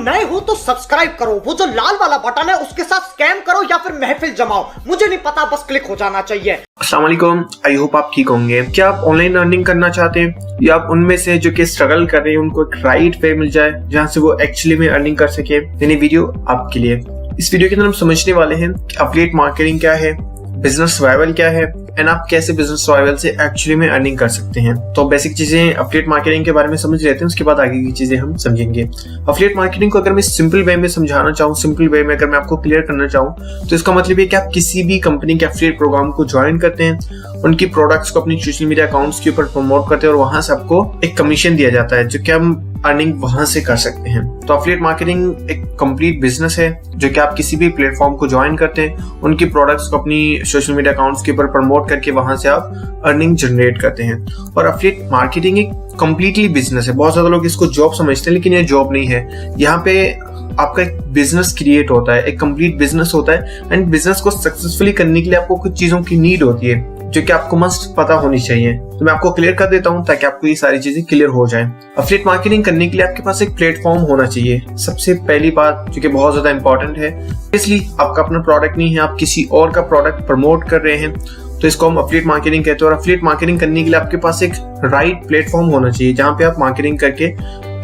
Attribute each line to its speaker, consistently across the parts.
Speaker 1: नए हो तो सब्सक्राइब करो, वो जो लाल वाला बटन है उसके साथ स्कैम करो या फिर महफिल जमाओ, मुझे नहीं पता, बस क्लिक हो जाना चाहिए।
Speaker 2: अस्सलाम वालेकुम, आई होप आप ठीक होंगे। क्या आप ऑनलाइन अर्निंग करना चाहते हैं या आप उनमें से जो कि स्ट्रगल कर रहे हैं उनको एक राइट वे मिल जाए जहां से वो एक्चुअली में अर्निंग कर सके? यानी वीडियो आपके लिए। इस वीडियो के अंदर हम समझने वाले हैं कि एफिलिएट मार्केटिंग क्या है, बिजनेस सर्वाइवल क्या है एंड आप कैसे बिजनेस सर्वाइवल से एक्चुअली में अर्निंग कर सकते हैं। तो बेसिक चीजें एफिलिएट मार्केटिंग के बारे में समझ लेते हैं, उसके बाद आगे की चीजें हम समझेंगे। एफिलिएट मार्केटिंग को अगर मैं सिंपल वे में समझाना चाहूँ, सिंपल वे में अगर मैं आपको क्लियर करना चाहूँ तो इसका मतलब ये कि आप किसी भी कंपनी के एफिलिएट प्रोग्राम को ज्वाइन करते हैं, उनकी प्रोडक्ट्स को अपनी सोशल मीडिया अकाउंट्स के ऊपर प्रमोट करते हैं और वहां से आपको एक कमीशन दिया जाता है जो कि हम अर्निंग वहां से कर सकते हैं। तो एफिलिएट मार्केटिंग एक कंप्लीट बिजनेस है जो कि आप किसी भी प्लेटफॉर्म को ज्वाइन करते हैं, उनकी प्रोडक्ट्स को अपनी सोशल मीडिया अकाउंट्स के ऊपर प्रमोट करके वहां से आप अर्निंग जनरेट करते हैं। और एफिलिएट मार्केटिंग एक कंप्लीटली बिजनेस है। बहुत ज्यादा लोग इसको जॉब समझते हैं, लेकिन ये जॉब नहीं है। यहाँ पे आपका एक बिजनेस क्रिएट होता है, एक कंप्लीट बिजनेस होता है एंड बिजनेस को सक्सेसफुली करने के लिए आपको कुछ चीजों की नीड होती है जो कि आपको मस्ट पता होनी चाहिए। तो मैं आपको क्लियर कर देता हूं ताकि आपको ये सारी चीजें क्लियर हो जाए। एफिलिएट मार्केटिंग करने के लिए आपके पास एक प्लेटफॉर्म होना चाहिए। सबसे पहली बात जो कि बहुत ज्यादा इंपॉर्टेंट है, इसलिए आपका अपना प्रोडक्ट नहीं है, आप किसी और का प्रोडक्ट प्रमोट कर रहे हैं, तो इसको हम एफिलिएट मार्केटिंग कहते हैं। और एफिलिएट मार्केटिंग करने के लिए आपके पास एक राइट प्लेटफॉर्म होना चाहिए जहां पे आप मार्केटिंग करके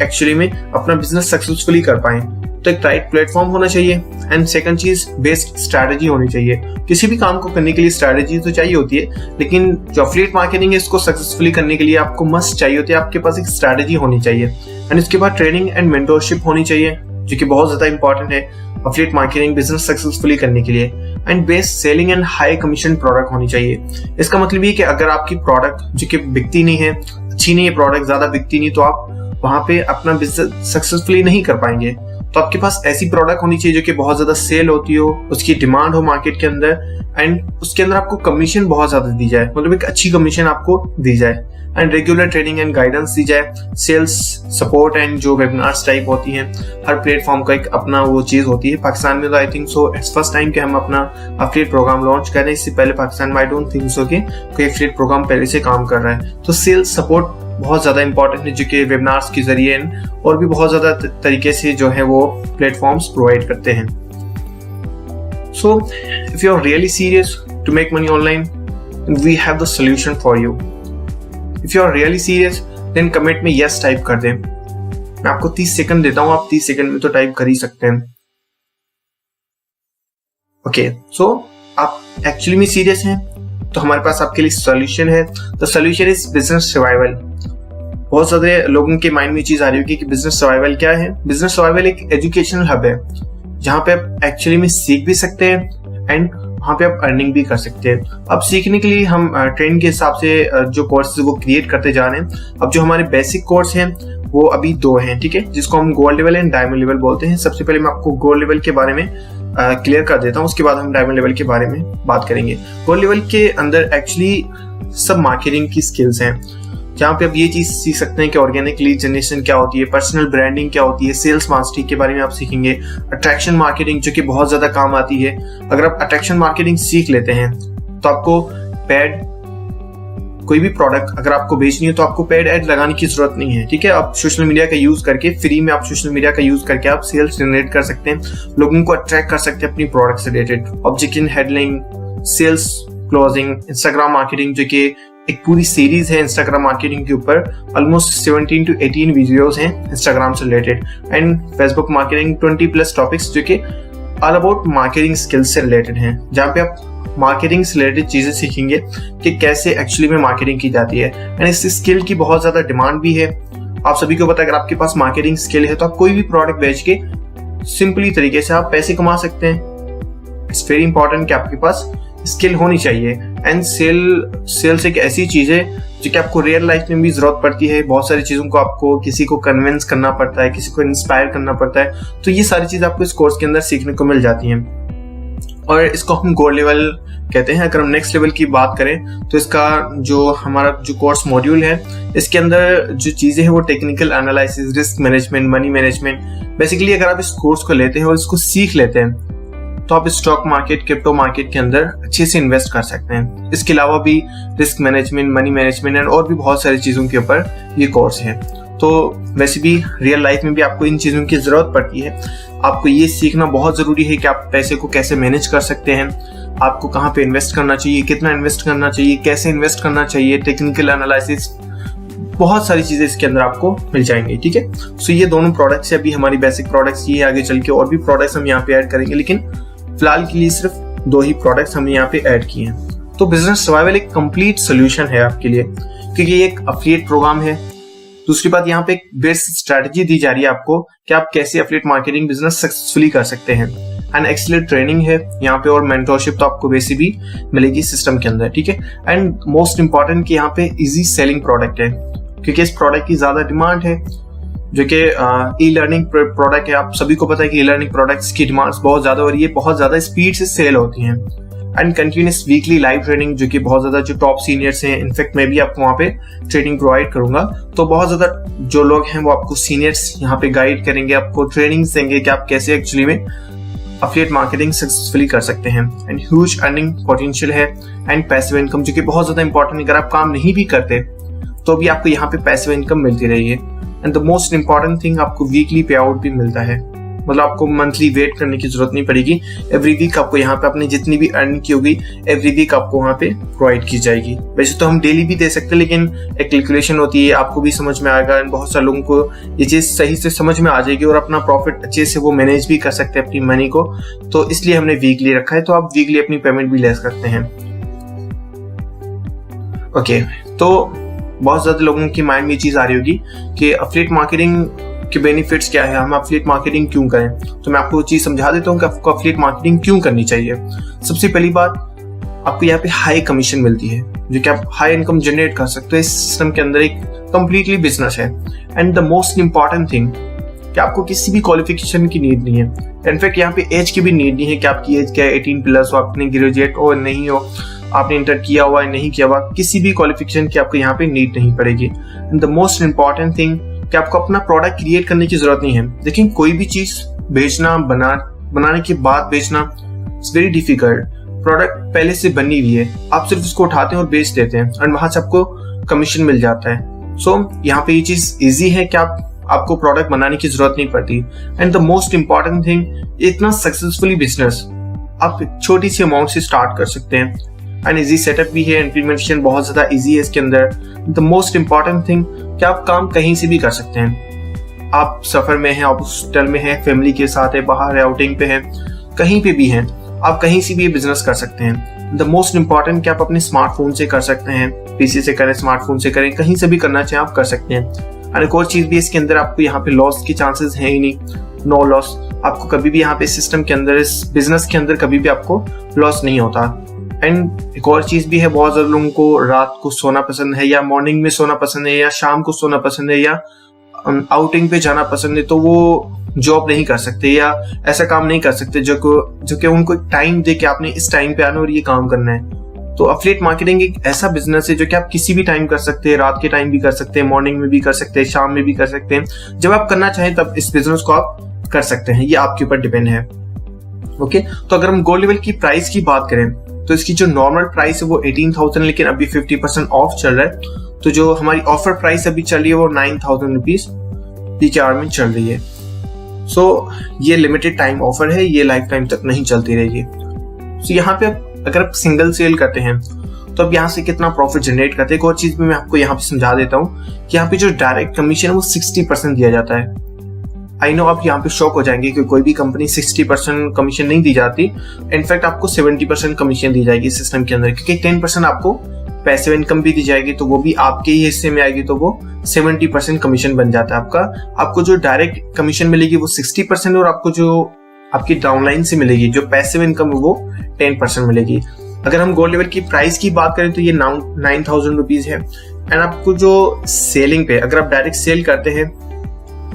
Speaker 2: एक्चुअली में अपना बिजनेस सक्सेसफुली कर पाएं। तो एक राइट प्लेटफॉर्म होना चाहिए एंड सेकंड चीज बेस्ड स्ट्रैटेजी होनी चाहिए। किसी भी काम को करने के लिए स्ट्रैटेजी तो चाहिए होती है, लेकिन जो एफिलिएट मार्केटिंग है इसको सक्सेसफुली करने के लिए आपको मस्ट चाहिए होती है, आपके पास एक स्ट्रैटेजी होनी चाहिए एंड इसके बाद ट्रेनिंग एंड मेंटरशिप होनी चाहिए जो कि बहुत ज्यादा इंपॉर्टेंट है एफिलिएट मार्केटिंग बिजनेस सक्सेसफुली करने के लिए। And best selling and high commission product होनी चाहिए। इसका मतलब ये कि अगर आपकी प्रोडक्ट जो कि बिकती नहीं है, अच्छी नहीं है प्रोडक्ट, ज्यादा बिकती नहीं, तो आप वहां पे अपना बिजनेस सक्सेसफुली नहीं कर पाएंगे। तो आपके पास ऐसी प्रोडक्ट होनी चाहिए जो कि बहुत ज्यादा सेल होती हो, उसकी डिमांड हो मार्केट के अंदर एंड उसके अंदर आपको कमीशन बहुत ज्यादा दी जाए, मतलब एक अच्छी कमीशन आपको दी जाए and regular training and guidance दी जाए, सेल्स सपोर्ट एंड जो वेबिनार्स टाइप होती हैं। हर प्लेटफॉर्म का एक अपना वो चीज होती है। पाकिस्तान में तो I think so it's first time कि हम अपना एफिलिएट प्रोग्राम लॉन्च कर रहे हैं। इससे पहले पाकिस्तान में आई डोंट थिंक सो कि कोई एफिलिएट प्रोग्राम पहले से काम कर रहा है। तो सेल्स सपोर्ट बहुत ज्यादा इंपॉर्टेंट है जो कि वेबिनार्स के जरिए और भी बहुत ज्यादा तरीके से जो है वो प्लेटफॉर्म्स प्रोवाइड करते हैं। So if you are really serious to make money online, we have the solution for you. If you are really serious then comment में यस टाइप कर दें। मैं आपको 30 सेकंड देता हूं, आप 30 सेकंड में तो टाइप कर ही सकते हैं। ओके, सो आप एक्चुअली में सीरियस हैं तो हमारे पास आपके लिए सॉल्यूशन है। The solution is business survival. बहुत सारे लोगों के माइंड में चीज आ रही होगी कि बिजनेस सर्वाइवल क्या है। बिजनेस सर्वाइवल एक एजुकेशनल हब है जहां पे आप एक्चुअली में सीख भी सकते हैं एंड वहां पे आप अर्निंग भी कर सकते हैं। अब सीखने के लिए हम ट्रेंड के हिसाब से जो कोर्सेज वो क्रिएट करते जा रहे हैं। अब जो हमारे बेसिक कोर्स हैं वो अभी 2 हैं, ठीक है, जिसको हम gold level and diamond level बोलते हैं। सबसे पहले मैं आपको गोल्ड लेवल के बारे में क्लियर कर देता हूँ, उसके बाद हम डायमंड लेवल के बारे में बात करेंगे। गोल्ड लेवल के अंदर एक्चुअली सब मार्केटिंग की स्किल्स हैं जहाँ पे आप ये चीज सीख सकते हैं कि ऑर्गेनिक लीड जनरेशन क्या होती है, पर्सनल ब्रांडिंग क्या होती है, सेल्स मास्टरी के बारे में आप सीखेंगे, अट्रैक्शन मार्केटिंग जो कि बहुत ज्यादा काम आती है। अगर आप अट्रैक्शन मार्केटिंग सीख लेते हैं तो आपको पेड कोई भी प्रोडक्ट अगर आपको बेचनी है तो आपको पेड एड लगाने की जरूरत नहीं है, ठीक है। आप सोशल मीडिया का यूज करके फ्री में आप सोशल मीडिया का यूज करके आप सेल्स जनरेट कर सकते हैं, लोगों को अट्रैक्ट कर सकते हैं अपनी प्रोडक्ट से related. Objection handling, sales closing, Instagram marketing जो कि एक पूरी सीरीज है इंस्टाग्राम मार्केटिंग के ऊपर, ऑलमोस्ट 17 to 18 वीडियोस हैं इंस्टाग्राम से related and Facebook marketing 20+ topics जो कि ऑल अबाउट मार्केटिंग स्किल्स से रिलेटेड हैं, जहाँ पे आप मार्केटिंग से रिलेटेड चीजें सीखेंगे कि कैसे एक्चुअली में मार्केटिंग की जाती है एंड इस स्किल की बहुत ज्यादा डिमांड भी है। आप सभी को पता है अगर आपके पास मार्केटिंग स्किल है तो आप कोई भी प्रोडक्ट बेच के सिंपली तरीके से आप पैसे कमा सकते हैं। इट्स वेरी इंपॉर्टेंट कि आपके पास स्किल होनी चाहिए एंड सेल्स एक ऐसी चीज है जो कि आपको रियल लाइफ में भी जरूरत पड़ती है। बहुत सारी चीजों को आपको किसी को कन्विंस करना पड़ता है, किसी को इंस्पायर करना पड़ता है, तो ये सारी चीज आपको इस कोर्स के अंदर सीखने को मिल जाती हैं और इसको हम गोल्ड लेवल कहते हैं। अगर हम नेक्स्ट लेवल की बात करें तो इसका जो हमारा जो कोर्स मॉड्यूल है इसके अंदर जो चीजें हैं वो technical analysis, risk management, money management, basically अगर आप इस कोर्स को लेते हैं और इसको सीख लेते हैं तो आप स्टॉक मार्केट, क्रिप्टो मार्केट के अंदर अच्छे से इन्वेस्ट कर सकते हैं। इसके अलावा भी रिस्क मैनेजमेंट, मनी मैनेजमेंट और भी बहुत सारी चीजों के ऊपर ये कोर्स है। तो वैसे भी रियल लाइफ में भी आपको इन चीज़ों की ज़रूरत पड़ती है। आपको ये सीखना बहुत ज़रूरी है कि आप पैसे को कैसे मैनेज कर सकते हैं, आपको कहाँ पे इन्वेस्ट करना चाहिए, कितना इन्वेस्ट करना चाहिए, कैसे इन्वेस्ट करना चाहिए, टेक्निकल एनालिसिस, बहुत सारी चीज़ें इसके अंदर आपको मिल जाएंगी। ठीक है, सो ये दोनों प्रोडक्ट्स है अभी हमारी बेसिक प्रोडक्ट्स, ये आगे चल के और भी प्रोडक्ट्स हम यहाँ पे ऐड करेंगे, लेकिन फिलहाल के लिए सिर्फ 2 ही प्रोडक्ट्स हमने यहाँ पे ऐड किए हैं। तो बिजनेस सर्वाइवल एक कंप्लीट सोल्यूशन है आपके लिए, क्योंकि ये एक अफिलिएट प्रोग्राम है। दूसरी बात, यहाँ पे एक बेस्ट स्ट्रेटजी दी जा रही है आपको कि आप कैसे अफिलिएट मार्केटिंग बिजनेस सक्सेसफुली कर सकते हैं। एंड एक्सीलेंट ट्रेनिंग है यहाँ पे, और मेंटरशिप तो आपको वैसे भी मिलेगी सिस्टम के अंदर। ठीक है, एंड मोस्ट इंपॉर्टेंट कि यहाँ पे इजी सेलिंग प्रोडक्ट है, क्योंकि इस प्रोडक्ट की ज्यादा डिमांड है, जो कि ई लर्निंग प्रोडक्ट है। आप सभी को पता है कि ई लर्निंग प्रोडक्ट्स की डिमांड्स बहुत ज्यादा और ये बहुत ज्यादा स्पीड से सेल होती हैं। And continuous weekly live training, जो कि बहुत ज्यादा जो टॉप सीनियर्स हैं, इनफैक्ट मैं भी आपको वहाँ पे ट्रेनिंग प्रोवाइड करूंगा, तो बहुत ज्यादा जो लोग हैं वो आपको सीनियर्स यहाँ पे गाइड करेंगे, आपको ट्रेनिंग देंगे कि आप कैसे एक्चुअली में अफिलिएट मार्केटिंग सक्सेसफुली कर सकते हैं। एंड ह्यूज अर्निंग पोटेंशियल है एंड पैसिव इनकम, जो कि बहुत ज्यादा इंपॉर्टेंट है। अगर आप काम नहीं भी करते तो भी आपको यहाँ पे पैसिव इनकम मिलती रहेगी। And the most important thing, आपको वीकली पे आउट भी मिलता है, मतलब आपको मंथली वेट करने की जरूरत नहीं पड़ेगी। एवरी वीक आपको यहाँ पे अपनी जितनी भी अर्न की होगी एवरी वीक आपको वहाँ पे प्रोवाइड की जाएगी। वैसे तो हम डेली भी दे सकते हैं, लेकिन एक कैलकुलेशन होती है, आपको भी समझ में आएगा एंड बहुत सारे लोगों को ये चीज सही से समझ में आ जाएगी और अपना प्रॉफिट अच्छे से वो मैनेज भी कर सकते हैं अपनी मनी को। तो इसलिए हमने वीकली रखा है, तो आप वीकली अपनी पेमेंट भी ले सकते हैं। ओके, तो बहुत ज्यादा लोगों की माइंड में ये चीज आ रही होगी कि अफिलिएट मार्केटिंग के बेनिफिट्स क्या है, हम अफिलिएट मार्केटिंग क्यों करें। तो मैं आपको वो चीज समझा देता हूँ कि आपको अफिलिएट मार्केटिंग क्यों करनी चाहिए। सबसे पहली बात, आपको यहाँ पे हाई कमीशन मिलती है, जो कि आप हाई इनकम जनरेट कर सकते हो। इस सिस्टम के अंदर एक कंप्लीटली बिजनेस है। And the most important thing कि आपको किसी भी क्वालिफिकेशन की नीड नहीं है। इनफैक्ट यहाँ पे एज की भी नीड नहीं है कि आपकी एज क्या है, 18+ हो, आपने ग्रेजुएट हो नहीं हो, आपने इंटर किया हुआ है नहीं किया हुआ, किसी भी क्वालिफिकेशन की आपको यहाँ पे नीड नहीं पड़ेगी। And the most important thing कि आपको अपना प्रोडक्ट क्रिएट करने की जरूरत नहीं है। लेकिन कोई भी चीज बेचना, बनाने के बाद बेचना, इट्स वेरी डिफिकल्ट। प्रोडक्ट पहले से बनी हुई है, आप सिर्फ उसको उठाते हैं और बेच देते हैं और वहां से आपको कमीशन मिल जाता है। सो यहाँ पे ये चीज इजी है कि आपको प्रोडक्ट बनाने की जरूरत नहीं पड़ती। And the most important thing, इतना सक्सेसफुली बिजनेस आप छोटी सी अमाउंट से स्टार्ट कर सकते हैं। एंड इजी सेटअप भी है, इम्प्लीमेंटेशन बहुत ज्यादा इजी है इसके अंदर। द मोस्ट इंपॉर्टेंट थिंग कि आप काम कहीं से भी कर सकते हैं। आप सफर में हैं, आप हॉस्टल में हैं, फैमिली के साथ है, बाहर है, आउटिंग पे हैं, कहीं पे भी हैं, आप कहीं से भी ये बिजनेस कर सकते हैं। द मोस्ट इंपॉर्टेंट कि आप अपने स्मार्टफोन से कर सकते हैं, पीसी से करें, स्मार्टफोन से करें, कहीं से भी करना चाहें आप कर सकते हैं। और एक और चीज भी इसके अंदर, आपको यहाँ पे लॉस के चांसेस है ही नहीं, नो लॉस। आपको कभी भी यहाँ पे सिस्टम के अंदर, इस बिजनेस के अंदर कभी भी आपको लॉस नहीं होता। एंड एक और चीज भी है, बहुत ज्यादा लोगों को रात को सोना पसंद है, या मॉर्निंग में सोना पसंद है, या शाम को सोना पसंद है, या आउटिंग पे जाना पसंद है, तो वो जॉब नहीं कर सकते या ऐसा काम नहीं कर सकते जो कि उनको एक टाइम दे के आपने इस टाइम पे आना और ये काम करना है। तो अफिलिएट मार्केटिंग एक ऐसा बिजनेस है जो कि आप किसी भी टाइम कर सकते हैं, रात के टाइम भी कर सकते हैं, मॉर्निंग में भी कर सकते हैं, शाम में भी कर सकते हैं। जब आप करना चाहें तब इस बिजनेस को आप कर सकते हैं, ये आपके ऊपर डिपेंड है। ओके, तो अगर हम गोल्ड लेवल की प्राइस की बात करें तो इसकी जो नॉर्मल प्राइस है वो 18,000, लेकिन अभी 50% ऑफ चल रहा है। तो जो हमारी ऑफर प्राइस अभी चल रही है वो 9,000 रुपीज PKR में चल रही है। सो ये लिमिटेड टाइम ऑफर है, ये लाइफ टाइम तक नहीं चलती रहेगी। सो यहाँ पे अगर आप सिंगल सेल करते हैं तो अब यहाँ से कितना प्रॉफिट जनरेट करते हैं, एक और चीज भी मैं आपको यहाँ पे समझा देता हूँ कि यहाँ पे जो डायरेक्ट कमीशन है वो 60% दिया जाता है। आई नो आप यहाँ पे शॉक हो जाएंगे कि कोई भी कंपनी 60% कमीशन नहीं दी जाती। इनफैक्ट आपको 70% कमीशन दी जाएगी सिस्टम के अंदर, क्योंकि 10% आपको पैसिव इनकम भी दी जाएगी, तो वो भी आपके ही हिस्से में आएगी, तो वो 70% कमीशन बन जाता है आपका। आपको जो डायरेक्ट कमीशन मिलेगी वो 60% और आपको जो आपकी डाउनलाइन से मिलेगी, जो पैसिव इनकम है वो 10% मिलेगी। अगर हम गोल्ड लेवल की प्राइस की बात करें तो ये 9,000 रुपीज है। एंड आपको जो सेलिंग पे, अगर आप डायरेक्ट सेल करते हैं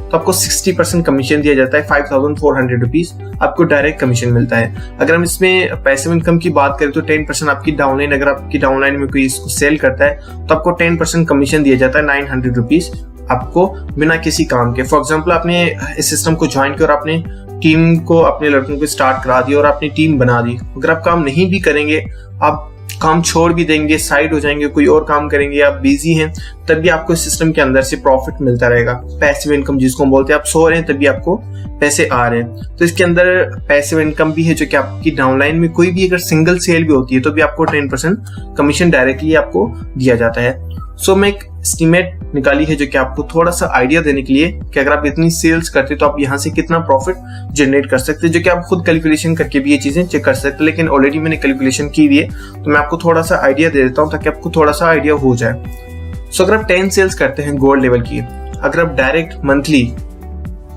Speaker 2: तो आपको 60% कमीशन दिया जाता है, 5,400 रुपीज आपको डायरेक्ट कमीशन मिलता है। अगर हम इसमें पैसिव इनकम की बात करें तो 10% आपकी डाउनलाइन, अगर आपकी डाउनलाइन में कोई इसको सेल करता है तो आपको 10% कमीशन दिया जाता है, 900 रुपीज आपको बिना किसी काम के। फॉर एग्जाम्पल आपने इस सिस्टम को ज्वाइन किया और आपने टीम को, अपने लड़कों को स्टार्ट करा दिया और अपनी टीम बना दी। अगर आप काम नहीं भी करेंगे, आप काम छोड़ भी देंगे, साइड हो जाएंगे, कोई और काम करेंगे, आप बिजी हैं, तब भी आपको इस सिस्टम के अंदर से प्रॉफिट मिलता रहेगा। पैसिव इनकम जिसको हम बोलते हैं, आप सो रहे हैं तभी आपको पैसे आ रहे हैं। तो इसके अंदर पैसिव इनकम भी है, जो कि आपकी डाउनलाइन में कोई भी अगर सिंगल सेल भी होती है तो भी आपको 10% कमीशन डायरेक्टली आपको दिया जाता है। सो मैं एक एस्टीमेट निकाली है जो कि आपको थोड़ा सा आइडिया देने के लिए कि अगर आप इतनी सेल्स करते तो आप यहाँ से कितना प्रॉफिट जनरेट कर सकते हैं, जो कि आप खुद कैलकुलेशन करके भी ये चीजें चेक कर सकते हैं। लेकिन ऑलरेडी मैंने कैलकुलेशन की हुई है, तो मैं आपको थोड़ा सा आइडिया दे देता हूँ ताकि आपको थोड़ा सा आइडिया हो जाए। सो अगर आप 10 सेल्स करते हैं गोल्ड लेवल की, अगर आप डायरेक्ट मंथली,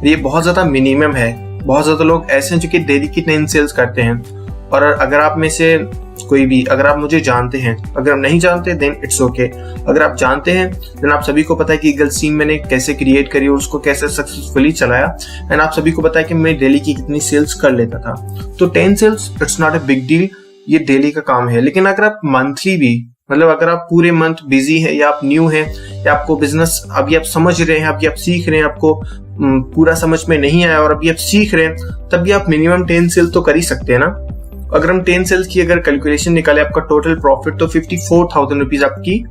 Speaker 2: ये बहुत ज्यादा मिनिमम है, बहुत ज्यादा लोग ऐसे हैं जो कि डेली की 10 सेल्स करते हैं। और अगर आप में से कोई भी, अगर आप मुझे जानते हैं, अगर आप नहीं जानते देन इट्स ओके, अगर आप जानते हैं देन आप सभी को पता है कि ईगल टीम मैंने कैसे क्रिएट करी और उसको कैसे सक्सेसफुली चलाया, एंड आप सभी को पता है कि मैं डेली की कितनी सेल्स कर लेता था। तो 10 sales it's not a big deal, ये डेली का काम है। लेकिन अगर आप मंथली भी, मतलब अगर आप पूरे मंथ बिजी है, या आप न्यू है, या आपको बिजनेस अभी आप समझ रहे हैं, अभी आप सीख रहे हैं, आपको पूरा समझ में नहीं आया और अभी आप सीख रहे हैं, तब भी आप मिनिमम 10 सेल तो कर ही सकते हैं ना। अगर हम 10 सेल्स की अगर कैलकुलेशन निकाले आपका टोटल प्रॉफिट, तो 54,000 रुपीज आपकी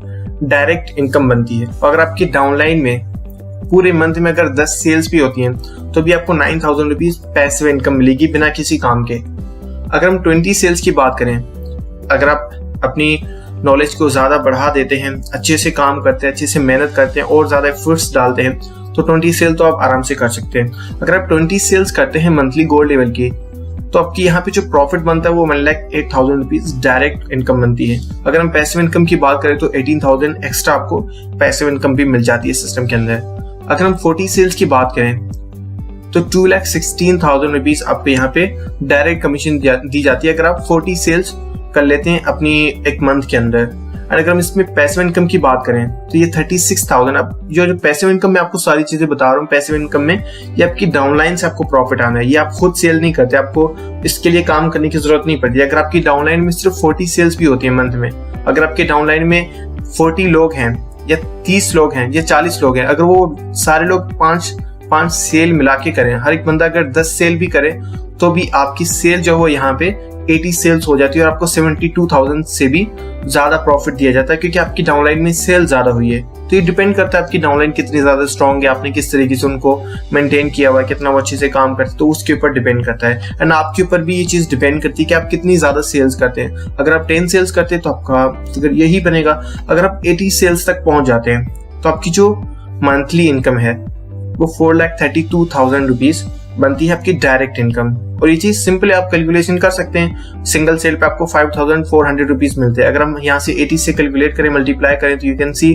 Speaker 2: डायरेक्ट इनकम बनती है। अगर आपकी डाउनलाइन में पूरे मंथ में अगर 10 सेल्स भी होती हैं तो भी आपको 9,000 रुपीज पैसिव इनकम मिलेगी बिना किसी काम के। अगर हम 20 सेल्स की बात करें, अगर आप अपनी नॉलेज को ज्यादा बढ़ा देते हैं, अच्छे से काम करते हैं, अच्छे से मेहनत करते हैं और ज्यादा एफर्ट्स डालते हैं, तो 20 सेल तो आप आराम से कर सकते हैं। अगर आप 20 सेल्स करते हैं मंथली गोल्ड लेवल की, तो आपकी यहाँ पे जो प्रॉफिट बनता है वो 1,08,000 रुपीज डायरेक्ट इनकम बनती है। अगर हम पैसिव इनकम की बात करें तो 18,000 एक्स्ट्रा आपको पैसिव इनकम भी मिल जाती है सिस्टम के अंदर। अगर हम 40 सेल्स की बात करें तो 2,16,000 रुपीज आपको यहाँ पे डायरेक्ट कमीशन दी जाती है अगर आप 40 सेल्स कर लेते हैं अपनी एक मंथ के अंदर। और अगर हम इसमें पैसिव इनकम की बात करें तो ये 36,000। अब जो पैसिव इनकम में आपको सारी चीजें बता रहा हूँ, पैसिव इनकम में ये आपकी डाउनलाइन से आपको प्रॉफिट आना है, ये आप खुद सेल नहीं करते, आपको इसके लिए काम करने की जरूरत नहीं पड़ती। अगर आपकी डाउनलाइन में सिर्फ 40 सेल्स भी होती है मंथ में, अगर आपके डाउनलाइन में 40 लोग हैं या 30 लोग हैं या 40 लोग हैं, अगर वो सारे लोग 5 सेल मिला के करें, हर एक बंदा अगर 10 सेल भी करे, तो भी आपकी सेल जो है यहाँ पे 80 सेल्स हो जाती है और आपको 72,000 से भी ज्यादा प्रॉफिट दिया जाता है, क्योंकि आपकी डाउनलाइन में सेल ज्यादा हुई है। तो ये डिपेंड करता है आपकी डाउनलाइन कितनी ज्यादा स्ट्रांग है, आपने किस तरीके से उनको मेंटेन किया हुआ है, कितना वो अच्छे से काम करते हैं, तो उसके ऊपर डिपेंड करता है। एंड आपके ऊपर भी ये चीज डिपेंड करती है कि आप कितनी ज्यादा सेल्स करते हैं। अगर आप 10 सेल्स करते हैं तो आपका अगर यही बनेगा। अगर आप 80 सेल्स तक पहुंच जाते हैं तो आपकी जो मंथली इनकम है वो 4,32,000 रुपीज बनती है आपकी डायरेक्ट इनकम। और ये चीज सिंपल है, आप कैलकुलेशन कर सकते हैं। सिंगल सेल पे आपको 5,400 रुपीज मिलते हैं। अगर हम यहाँ से 80 से कैलकुलेट करें, मल्टीप्लाई करें, तो यू कैन सी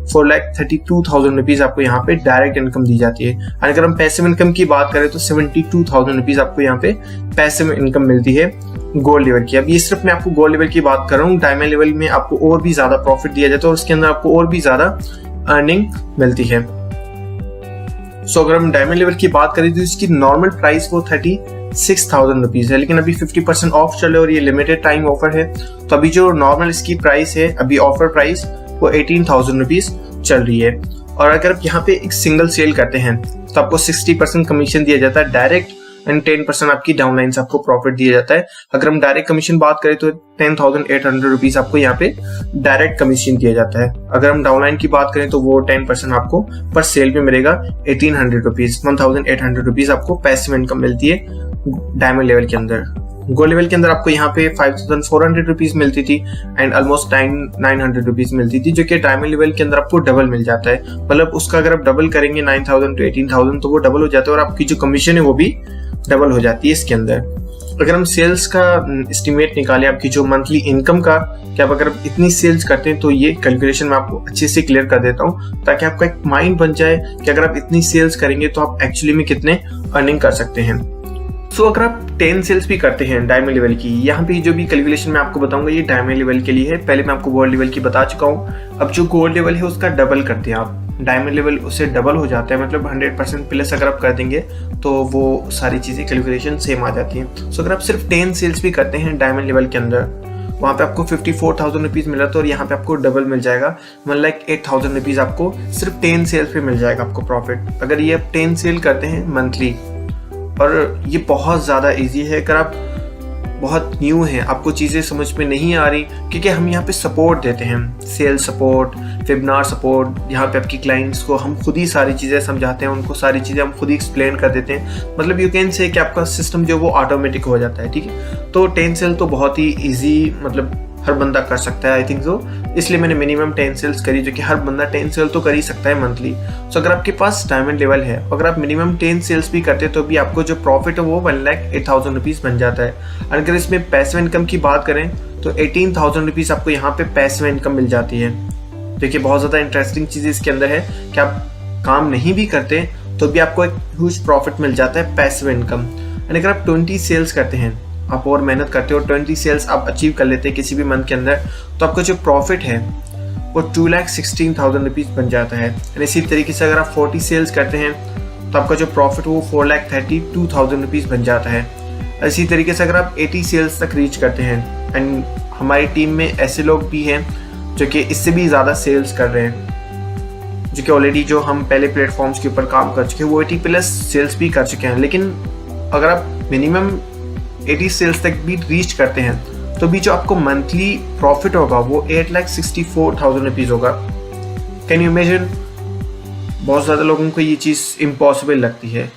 Speaker 2: 4,32,000 रुपीज आपको यहाँ पे डायरेक्ट इनकम दी जाती है। और अगर हम पैसिव इनकम की बात करें तो 72,000 रुपीज आपको यहाँ पे पैसिव इनकम मिलती है गोल्ड लेवल की। अब ये सिर्फ मैं आपको गोल्ड लेवल की बात कर रहा हूँ, डायमंड लेवल में आपको और भी ज्यादा प्रॉफिट दिया जाता है और उसके अंदर आपको और भी ज्यादा अर्निंग मिलती है। सो अगर हम डायमंड लेवल की बात करें तो इसकी नॉर्मल प्राइस वो 36,000 रुपीज है, लेकिन अभी 50% ऑफ चले और ये लिमिटेड टाइम ऑफर है, तो अभी जो नॉर्मल इसकी प्राइस है, अभी ऑफर प्राइस वो 18,000 रुपीज चल रही है। और अगर आप यहाँ पे एक सिंगल सेल करते हैं तो आपको 60% कमीशन दिया जाता है डायरेक्ट, एंड 10% आपकी डाउनलाइन से आपको प्रॉफिट दिया जाता है। अगर हम डायरेक्ट कमीशन बात करें तो 10,800 रुपीज आपको यहाँ पे डायरेक्ट कमीशन दिया जाता है। अगर हम डाउनलाइन की बात करें तो वो 10% आपको पर सेल पे मिलेगा 1,800 रुपीज, 1,800 रुपीज आपको पैसिव इनकम मिलती है डायमंड लेवल के अंदर। गोल्ड लेवल के अंदर आपको यहाँ पे 5,400 रुपीज मिलती थी एंड ऑलमोस्ट 900 रुपीज मिलती थी, जो कि डायमंड लेवल के अंदर आपको डबल मिल जाता है। मतलब उसका अगर आप डबल करेंगे 9,000 टू 18,000 तो वो डबल हो जाता है और आपकी जो कमीशन है वो भी डबल हो जाती है इसके अंदर। अगर हम सेल्स का एस्टिमेट निकालें आपकी जो मंथली इनकम का, कि आप अगर इतनी सेल्स करते हैं, तो ये कैलकुलेशन मैं आपको अच्छे से क्लियर कर देता हूँ ताकि आपका एक माइंड बन जाए कि अगर आप इतनी सेल्स करेंगे तो आप एक्चुअली में कितने अर्निंग कर सकते हैं। सो अगर आप 10 सेल्स भी करते हैं डायमंड लेवल की, यहाँ पे जो भी कैलकुलेशन मैं आपको बताऊंगा ये डायमंड लेवल के लिए है। पहले मैं आपको गोल्ड लेवल की बता चुका हूँ। अब जो गोल्ड लेवल है उसका डबल करते हैं आप, डायमंड लेवल उससे डबल हो जाता है, मतलब 100% प्लस अगर आप कर देंगे तो वो सारी चीजें कैलकुलेशन सेम आ जाती हैं। सो अगर आप सिर्फ 10 सेल्स भी करते हैं डायमंड लेवल के अंदर, वहाँ पे आपको 54,000 रुपीज मिल रहा था और यहाँ पे आपको डबल मिल जाएगा, मतलब 8,000 रुपीज आपको सिर्फ 10 सेल्स पे मिल जाएगा आपको प्रॉफिट, अगर ये आप 10 सेल करते हैं मंथली। और ये बहुत ज़्यादा इजी है। अगर आप बहुत न्यू हैं, आपको चीज़ें समझ में नहीं आ रही, क्योंकि हम यहाँ पे सपोर्ट देते हैं, सेल्स सपोर्ट, वेबिनार सपोर्ट। यहाँ पे आपकी क्लाइंट्स को हम खुद ही सारी चीज़ें समझाते हैं, उनको सारी चीज़ें हम खुद ही एक्सप्लेन कर देते हैं। मतलब यू कैन से कि आपका सिस्टम जो वो ऑटोमेटिक हो जाता है, ठीक है। तो 10 सेल तो बहुत ही ईजी, मतलब हर बंदा कर सकता है, आई थिंक सो। इसलिए मैंने मिनिमम 10 सेल्स करी, जो कि हर बंदा 10 सेल तो कर ही सकता है मंथली। सो अगर आपके पास डायमंड लेवल है, अगर आप मिनिमम 10 सेल्स भी करते हैं तो भी आपको जो प्रॉफिट है वो 1,08,000 रुपीज़ बन जाता है। और अगर इसमें पैसिव इनकम की बात करें तो 18,000 रुपीज़ आपको यहाँ पे पैसिव इनकम मिल जाती है। देखिए बहुत ज़्यादा इंटरेस्टिंग चीज़ इसके अंदर है कि आप काम नहीं भी करते तो भी आपको एक ह्यूज प्रॉफिट मिल जाता है पैसिव इनकम। एंड अगर आप 20 सेल्स करते हैं, आप और मेहनत करते हो, 20 सेल्स आप अचीव कर लेते हैं किसी भी मंथ के अंदर, तो आपका जो प्रॉफिट है वो 2,16,000 रुपीज़ बन जाता है। एंड इसी तरीके से अगर आप 40 सेल्स करते हैं तो आपका जो प्रॉफिट वो 4,32,000 रुपीज़ बन जाता है। इसी तरीके से अगर आप 80 सेल्स तक रीच करते हैं, एंड हमारी टीम में ऐसे लोग भी हैं जो कि इससे भी ज़्यादा सेल्स कर रहे हैं, जो कि ऑलरेडी जो हम पहले प्लेटफॉर्म्स के ऊपर काम कर चुके हैं वो 80+ सेल्स भी कर चुके हैं। लेकिन अगर आप मिनिमम 80 सेल्स तक भी रीच करते हैं तो भी जो आपको मंथली प्रॉफिट होगा वो 8,64,000 रुपीज़ होगा। Can you imagine? बहुत ज़्यादा लोगों को ये चीज़ इम्पॉसिबल लगती है,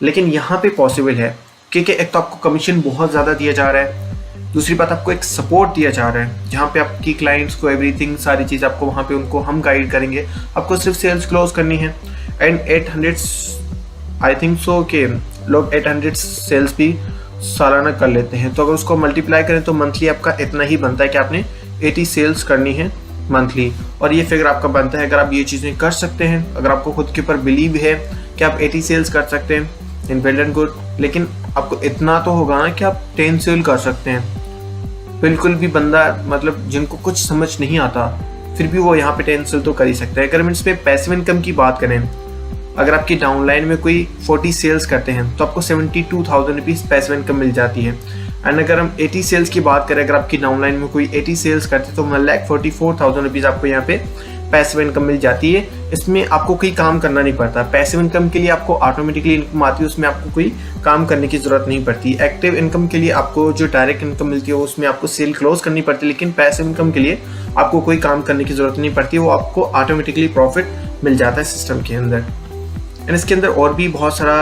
Speaker 2: लेकिन यहाँ पे पॉसिबल है, क्योंकि एक तो आपको कमीशन बहुत ज़्यादा दिया जा रहा है, दूसरी बात आपको एक सपोर्ट दिया जा रहा है जहाँ पे आपकी क्लाइंट्स को एवरीथिंग, सारी चीज़ आपको वहाँ पे उनको हम गाइड करेंगे, आपको सिर्फ सेल्स क्लोज करनी है। एंड 800 आई थिंक सो कि लोग 800 सेल्स भी सालाना कर लेते हैं, तो अगर उसको मल्टीप्लाई करें तो मंथली आपका इतना ही बनता है कि आपने 80 सेल्स करनी है मंथली। और ये फिगर आपका बनता है अगर आप ये चीज़ें कर सकते हैं, अगर आपको खुद के ऊपर बिलीव है कि आप 80 सेल्स कर सकते हैं, इन वेल एंड गुड। लेकिन आपको इतना तो होगा ना कि आप 10 सेल कर सकते हैं। बिल्कुल भी बंदा, मतलब जिनको कुछ समझ नहीं आता, फिर भी वो यहाँ पे 10 सेल तो कर ही सकता है। अगर हम इसमें पैसिव इनकम की बात करें, अगर आपकी डाउनलाइन में कोई 40 सेल्स करते हैं तो आपको 72,000 रुपीज़ पैसिव इनकम मिल जाती है। एंड अगर हम 80 सेल्स की बात करें, अगर आपकी डाउनलाइन में कोई 80 सेल्स करते हैं तो 1,44,000 रुपीज़ आपको यहाँ पे पैसिव इनकम मिल जाती है। इसमें आपको कोई काम करना नहीं पड़ता। पैसिव इनकम के लिए आपको ऑटोमेटिकली इनकम आती है, उसमें आपको कोई काम करने की ज़रूरत नहीं पड़ती। एक्टिव इनकम के लिए आपको जो डायरेक्ट इनकम मिलती है उसमें आपको सेल क्लोज करनी पड़ती है, लेकिन पैसिव इनकम के लिए आपको कोई काम करने की ज़रूरत नहीं पड़ती, वो आपको ऑटोमेटिकली प्रॉफिट मिल जाता है सिस्टम के अंदर। एंड इसके अंदर और भी बहुत सारा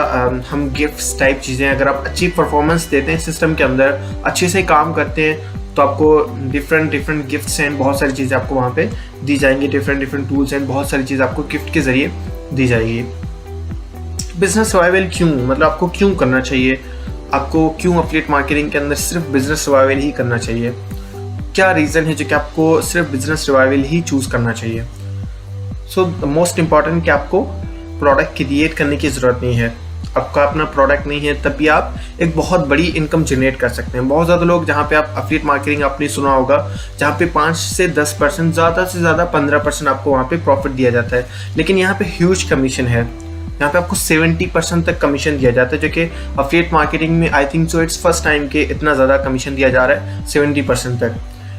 Speaker 2: हम गिफ्ट्स टाइप चीज़ें, अगर आप अच्छी परफॉर्मेंस देते हैं सिस्टम के अंदर, अच्छे से काम करते हैं, तो आपको डिफरेंट गिफ्ट्स एंड बहुत सारी चीज़ें आपको वहाँ पे दी जाएंगी। डिफरेंट टूल्स एंड बहुत सारी चीज़ें आपको गिफ्ट के ज़रिए दी जाएगी। बिजनेस सर्वाइवल क्यों, मतलब आपको क्यों करना चाहिए, आपको क्यों एफिलिएट मार्केटिंग के अंदर सिर्फ बिजनेस सर्वाइवल ही करना चाहिए? क्या रीज़न है जो कि आपको सिर्फ बिजनेस सर्वाइवल ही चूज़ करना चाहिए? सो द मोस्ट इम्पॉर्टेंट कि आपको प्रोडक्ट क्रिएट करने की ज़रूरत नहीं है। आपका अपना प्रोडक्ट नहीं है तब भी आप एक बहुत बड़ी इनकम जनरेट कर सकते हैं। बहुत ज़्यादा लोग, जहाँ पे आप एफिलिएट मार्केटिंग आपने सुना होगा, जहाँ पे 5 से 10%, ज़्यादा से ज़्यादा 15% आपको वहाँ पे प्रॉफिट दिया जाता है, लेकिन यहाँ पे ह्यूज कमीशन है। यहाँ पे आपको 70% तक कमीशन दिया जाता है, जो कि एफिलिएट मार्केटिंग में I think so it's first time के इतना ज़्यादा कमीशन दिया जा रहा है, 70% तक।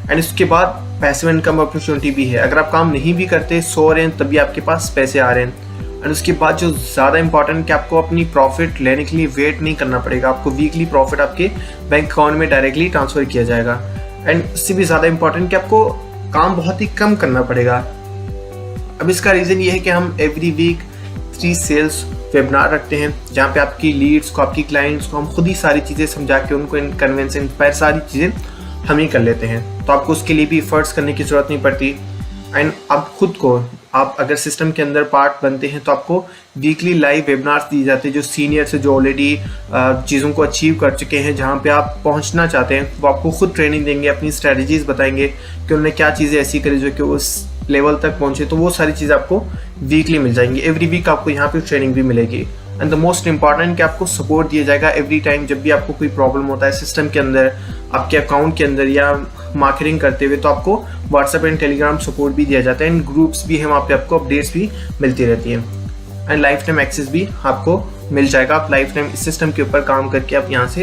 Speaker 2: एंड इसके बाद पैसिव इनकम अपॉर्चुनिटी भी है। अगर आप काम नहीं भी करते, सो रहे हैं, तभी आपके पास पैसे आ रहे हैं। एंड उसके बाद जो ज़्यादा इंपॉर्टेंट कि आपको अपनी प्रॉफिट लेने के लिए वेट नहीं करना पड़ेगा, आपको वीकली प्रॉफिट आपके बैंक अकाउंट में डायरेक्टली ट्रांसफ़र किया जाएगा। एंड इससे भी ज़्यादा इंपॉर्टेंट कि आपको काम बहुत ही कम करना पड़ेगा। अब इसका रीज़न ये है कि हम एवरी वीक 3 सेल्स वेबिनार रखते हैं, जहाँ पे आपकी लीड्स को, आपकी क्लाइंट्स को हम खुद ही सारी चीज़ें समझा के उनको कन्विंस, इंस्पायर, सारी चीज़ें हम ही कर लेते हैं। तो आपको उसके लिए भी एफर्ट्स करने की ज़रूरत नहीं पड़ती। एंड आप खुद को, आप अगर सिस्टम के अंदर पार्ट बनते हैं तो आपको वीकली लाइव वेबिनार्स दिए जाते हैं, जो सीनियर से, जो ऑलरेडी चीज़ों को अचीव कर चुके हैं, जहाँ पे आप पहुँचना चाहते हैं, वो आपको खुद ट्रेनिंग देंगे, अपनी स्ट्रेटजीज बताएंगे कि उन्होंने क्या चीज़ें ऐसी करी जो कि उस लेवल तक पहुँचे। तो वो सारी चीज़ें आपको वीकली मिल जाएंगी। एवरी वीक आपको यहाँ पे ट्रेनिंग भी मिलेगी। एंड द मोस्ट इंपॉर्टेंट कि आपको सपोर्ट दिया जाएगा एवरी टाइम जब भी आपको कोई प्रॉब्लम होता है सिस्टम के अंदर, आपके अकाउंट के अंदर या मार्केटिंग करते हुए, तो आपको व्हाट्सएप एंड टेलीग्राम सपोर्ट भी दिया जाता है। एंड ग्रुप्स भी हैं, वहाँ पे आपको अपडेट्स भी मिलती रहती हैं। एंड लाइफ टाइम एक्सेस भी आपको मिल जाएगा। आप लाइफ टाइम इस सिस्टम के ऊपर काम करके आप यहाँ से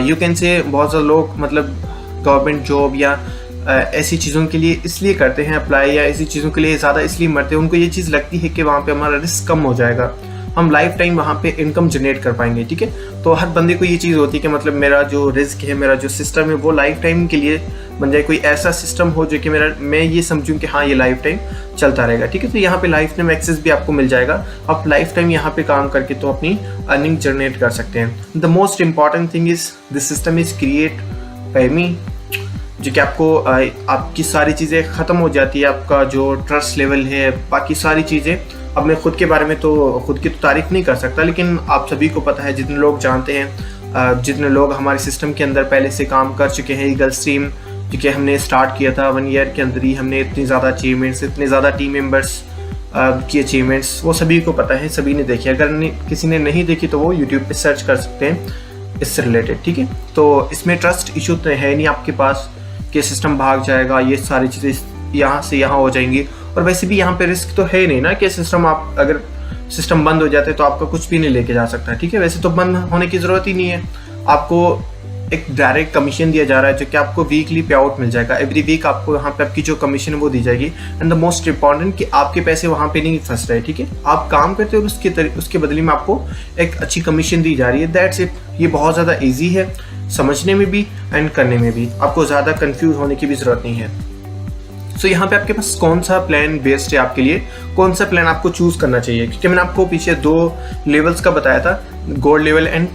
Speaker 2: यू कैन से, बहुत सारे लोग मतलब गवर्नमेंट जॉब या ऐसी चीज़ों के लिए इसलिए करते हैं अप्लाई, या ऐसी चीज़ों के लिए ज़्यादा इसलिए मरते हैं, उनको ये चीज़ लगती है कि वहाँ पे हमारा रिस्क कम हो जाएगा। हम लाइफ टाइम वहाँ पे इनकम जनरेट कर पाएंगे। ठीक है, तो हर बंदे को ये चीज़ होती है कि मतलब मेरा जो रिस्क है, मेरा जो सिस्टम है वो लाइफ टाइम के लिए बन जाए, कोई ऐसा सिस्टम हो जो कि मैं ये समझूं कि हाँ ये लाइफ टाइम चलता रहेगा। ठीक है, तो यहाँ पे लाइफ टाइम एक्सेस भी आपको मिल जाएगा। आप लाइफ टाइम यहाँ पे काम करके तो अपनी अर्निंग जनरेट कर सकते हैं। The most important thing is this system is create by me, जो कि आपको आपकी सारी चीज़ें ख़त्म हो जाती है, आपका जो ट्रस्ट लेवल है, बाकी सारी चीज़ें। अब मैं खुद के बारे में तो खुद की तो तारीफ नहीं कर सकता, लेकिन आप सभी को पता है, जितने लोग जानते हैं, जितने लोग हमारे सिस्टम के अंदर पहले से काम कर चुके हैं, ईगल स्ट्रीम जो कि हमने स्टार्ट किया था 1 ईयर के अंदर ही, हमने इतनी ज़्यादा अचीवमेंट्स, इतने ज़्यादा टीम मेंबर्स की अचीवमेंट्स, वो सभी को पता है, सभी ने देखी। अगर किसी ने नहीं देखी तो वो यूट्यूब पे सर्च कर सकते हैं इससे रिलेटेड। ठीक है, तो इसमें ट्रस्ट इशू तो है नहीं आपके पास कि सिस्टम भाग जाएगा, ये सारी चीज़ें यहाँ से यहाँ हो जाएंगी। और वैसे भी यहाँ पे रिस्क तो है ही नहीं ना कि सिस्टम, आप अगर सिस्टम बंद हो जाते तो आपका कुछ भी नहीं लेके जा सकता। ठीक है, वैसे तो बंद होने की ज़रूरत ही नहीं है। आपको एक डायरेक्ट कमीशन दिया जा रहा है जो कि आपको वीकली पे आउट मिल जाएगा। एवरी वीक आपको यहाँ पे आपकी जो कमीशन है वो दी जाएगी। एंड द मोस्ट इंपॉर्टेंट कि आपके पैसे वहाँ पे नहीं फंस रहे। ठीक है, आप काम करते हो और उसके बदले में आपको एक अच्छी कमीशन दी जा रही है। That's it. ये बहुत ज़्यादा ईजी है समझने में भी एंड करने में भी, आपको ज़्यादा कंफ्यूज होने की भी ज़रूरत नहीं है। सो यहाँ पे आपके पास कौन सा प्लान बेस्ट है आपके लिए, कौन सा प्लान आपको चूज़ करना चाहिए, क्योंकि मैंने आपको पीछे 2 लेवल्स का बताया था, gold level and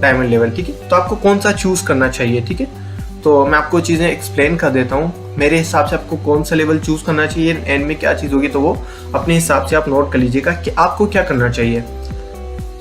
Speaker 2: diamond level. ठीक है, तो आपको कौन सा चूज़ करना चाहिए। ठीक है, तो मैं आपको चीज़ें एक्सप्लेन कर देता हूँ। मेरे हिसाब से आपको कौन सा लेवल चूज़ करना चाहिए, एंड में क्या चीज़ होगी तो वो अपने हिसाब से आप नोट कर लीजिएगा कि आपको क्या करना चाहिए।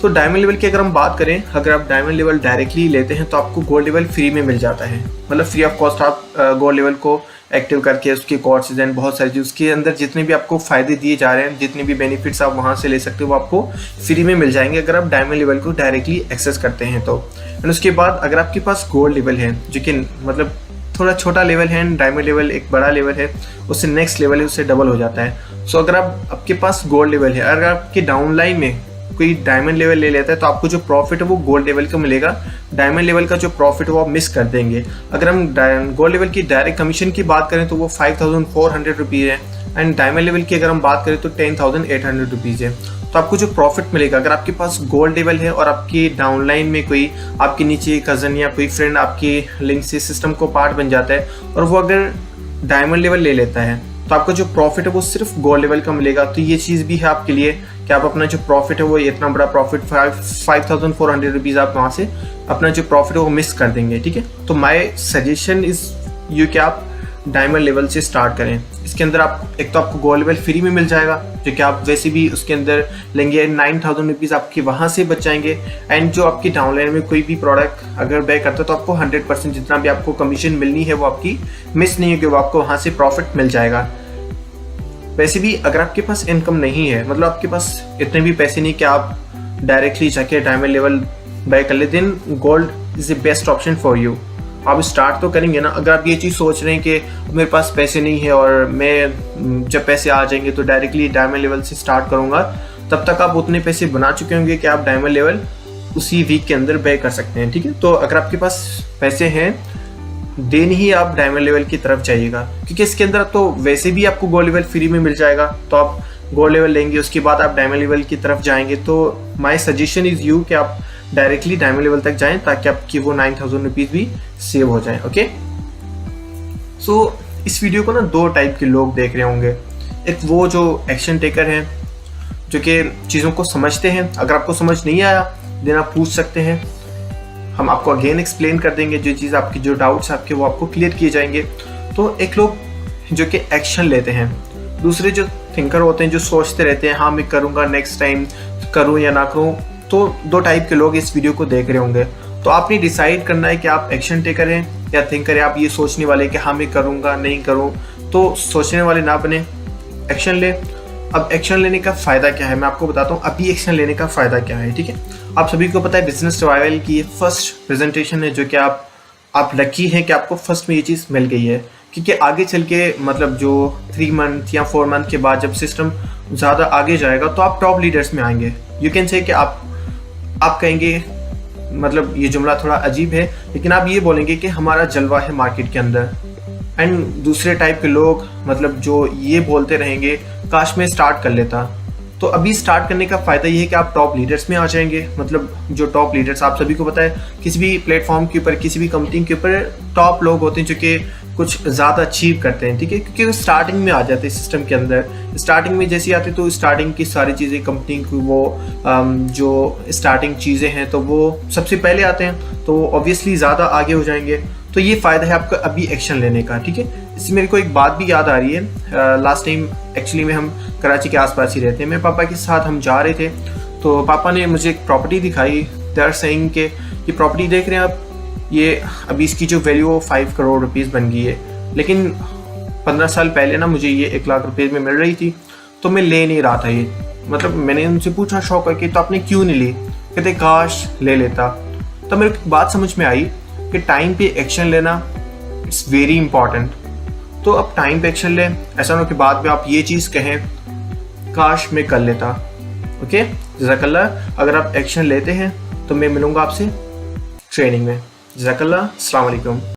Speaker 2: तो डायमंड लेवल की अगर हम बात करें, अगर आप डायमंड लेवल डायरेक्टली लेते हैं तो आपको गोल्ड लेवल फ्री में मिल जाता है, मतलब फ्री ऑफ कॉस्ट। आप गोल्ड लेवल को एक्टिव करके उसके कोर्सेज एंड बहुत सारी चीज़, उसके अंदर जितने भी आपको फ़ायदे दिए जा रहे हैं, जितने भी बेनिफिट्स आप वहाँ से ले सकते हो वो आपको फ्री में मिल जाएंगे अगर आप डायमंड लेवल को डायरेक्टली एक्सेस करते हैं तो। एंड उसके बाद अगर आपके पास गोल्ड लेवल है जो कि मतलब थोड़ा छोटा लेवल है, एंड डायमंड लेवल एक बड़ा लेवल है, उससे नेक्स्ट लेवल है, उससे डबल हो जाता है। सो अगर आपके पास गोल्ड लेवल है, अगर आपके डाउनलाइन में कोई डायमंड लेवल ले लेता है तो आपको जो प्रॉफिट है वो गोल्ड लेवल का मिलेगा। डायमंड लेवल का जो प्रॉफिट है वो आप मिस कर देंगे। अगर हम गोल्ड लेवल की डायरेक्ट कमीशन की बात करें तो वो 5400 रुपीज़ है, एंड डायमंड लेवल की अगर हम बात करें तो 10,800 रुपीज़ है। तो आपको जो प्रॉफिट मिलेगा, अगर आपके पास गोल्ड लेवल है और आपकी डाउनलाइन में कोई आपके नीचे कज़न या कोई फ्रेंड आपकी लिंक से सिस्टम को पार्ट बन जाता है और वो अगर डायमंड लेवल ले लेता है तो आपका जो प्रॉफिट है वो सिर्फ गोल्ड लेवल का मिलेगा। तो ये चीज़ भी है आपके लिए कि आप अपना जो प्रॉफिट है वो इतना बड़ा प्रॉफिट 5400 रुपीज़ आप वहाँ से अपना जो प्रॉफिट है वो मिस कर देंगे। ठीक है, तो माय सजेशन इज़ यू कि आप डायमंड लेवल से स्टार्ट करें। इसके अंदर आप एक तो आपको गोल्ड लेवल फ्री में मिल जाएगा जो कि आप वैसे भी उसके अंदर लेंगे, 9000 रुपीज़ आपके वहाँ से बच जाएंगे। एंड जो आपकी डाउनलाइन में कोई भी प्रोडक्ट अगर बाय करता है तो आपको 100% जितना भी आपको कमीशन मिलनी है वो आपकी मिस नहीं होगी, वो आपको वहाँ से प्रॉफिट मिल जाएगा। वैसे भी अगर आपके पास इनकम नहीं है, मतलब आपके पास इतने भी पैसे नहीं कि आप डायरेक्टली जाके डायमंड लेवल बाय कर ले, then gold is the best option for you. आप स्टार्ट तो करेंगे ना। अगर आप ये चीज़ सोच रहे हैं कि मेरे पास पैसे नहीं है और मैं जब पैसे आ जाएंगे तो डायरेक्टली डायमंड लेवल से स्टार्ट करूँगा, तब तक आप उतने पैसे बना चुके होंगे कि आप डायमंड लेवल उसी वीक के अंदर बाय कर सकते हैं। ठीक है, तो अगर आपके पास पैसे हैं देन ही आप डायमंड लेवल की तरफ जाइएगा, क्योंकि इसके अंदर तो वैसे भी आपको गोल्ड लेवल फ्री में मिल जाएगा। तो आप गोल्ड लेवल लेंगे, उसके बाद आप डायमंड लेवल की तरफ जाएंगे। तो माय सजेशन इज़ यू कि आप डायरेक्टली डायमंड लेवल तक जाएं ताकि आपकी वो 9000 रुपीज़ भी सेव हो जाए। ओके, सो इस वीडियो को ना 2 टाइप के लोग देख रहे होंगे। एक वो जो एक्शन टेकर हैं जो कि चीज़ों को समझते हैं, अगर आपको समझ नहीं आया देन आप पूछ सकते हैं, हम आपको अगेन एक्सप्लेन कर देंगे, जो चीज़ आपकी जो डाउट्स आपके वो आपको क्लियर किए जाएंगे। तो एक लोग जो कि एक्शन लेते हैं, दूसरे जो थिंकर होते हैं जो सोचते रहते हैं हाँ मैं करूँगा, नेक्स्ट टाइम करूँ या ना करूँ। तो 2 टाइप के लोग इस वीडियो को देख रहे होंगे। तो आपने डिसाइड करना है कि आप एक्शन टेकर हैं या थिंकर हैं। आप ये सोचने वाले कि हाँ मैं करूँगा नहीं करूँ, तो सोचने वाले ना बने, एक्शन ले। अब एक्शन लेने का फ़ायदा क्या है मैं आपको बताता हूँ। अभी एक्शन लेने का फ़ायदा क्या है, ठीक है। आप सभी को पता है बिजनेस सर्वाइवल की ये फर्स्ट प्रेजेंटेशन है जो कि आप लकी हैं कि आपको फर्स्ट में ये चीज़ मिल गई है, क्योंकि आगे चल के मतलब जो 3 मंथ या 4 मंथ के बाद जब सिस्टम ज़्यादा आगे जाएगा तो आप टॉप लीडर्स में आएंगे। यू कैन से कि आप कहेंगे, मतलब ये जुमला थोड़ा अजीब है, लेकिन आप ये बोलेंगे कि हमारा जलवा है मार्केट के अंदर। एंड दूसरे टाइप के लोग मतलब जो ये बोलते रहेंगे काश मैं स्टार्ट कर लेता। तो अभी स्टार्ट करने का फ़ायदा ये है कि आप टॉप लीडर्स में आ जाएंगे। मतलब जो टॉप लीडर्स आप सभी को पता है, किसी भी प्लेटफॉर्म के ऊपर, किसी भी कंपनी के ऊपर टॉप लोग होते हैं जो कि कुछ ज़्यादा अचीव करते हैं, ठीक है, क्योंकि वो स्टार्टिंग में आ जाते हैं सिस्टम के अंदर। स्टार्टिंग में जैसे आते तो स्टार्टिंग की सारी चीज़ें कंपनी की वो जो स्टार्टिंग चीज़ें हैं तो वो सबसे पहले आते हैं, तो ऑब्वियसली ज़्यादा आगे हो जाएंगे। तो ये फ़ायदा है आपका अभी एक्शन लेने का, ठीक है। इससे मेरे को एक बात भी याद आ रही है। लास्ट टाइम एक्चुअली में हम कराची के आसपास ही रहते हैं, मेरे पापा के साथ हम जा रहे थे, तो पापा ने मुझे एक प्रॉपर्टी दिखाई। दे आर सेइंग कि ये प्रॉपर्टी देख रहे हैं आप, ये अभी इसकी जो वैल्यू 5 करोड़ रुपीज़ बन गई है, लेकिन 15 साल पहले ना मुझे ये 1 लाख रुपये में मिल रही थी, तो मैं ले नहीं रहा था ये। मतलब मैंने उनसे पूछा शौक करके, तो आपने क्यों नहीं ली? कहते काश ले लेता। तो मेरे को बात समझ में आई कि टाइम पे एक्शन लेना इट्स वेरी इंपॉर्टेंट। तो अब टाइम पे एक्शन लें, ऐसा ना हो कि बाद में आप ये चीज़ कहें काश मैं कर लेता। ओके, जज़ाकल्लाह। अगर आप एक्शन लेते हैं तो मैं मिलूँगा आपसे ट्रेनिंग में। जज़ाकल्लाह, अस्सलाम वालेकुम।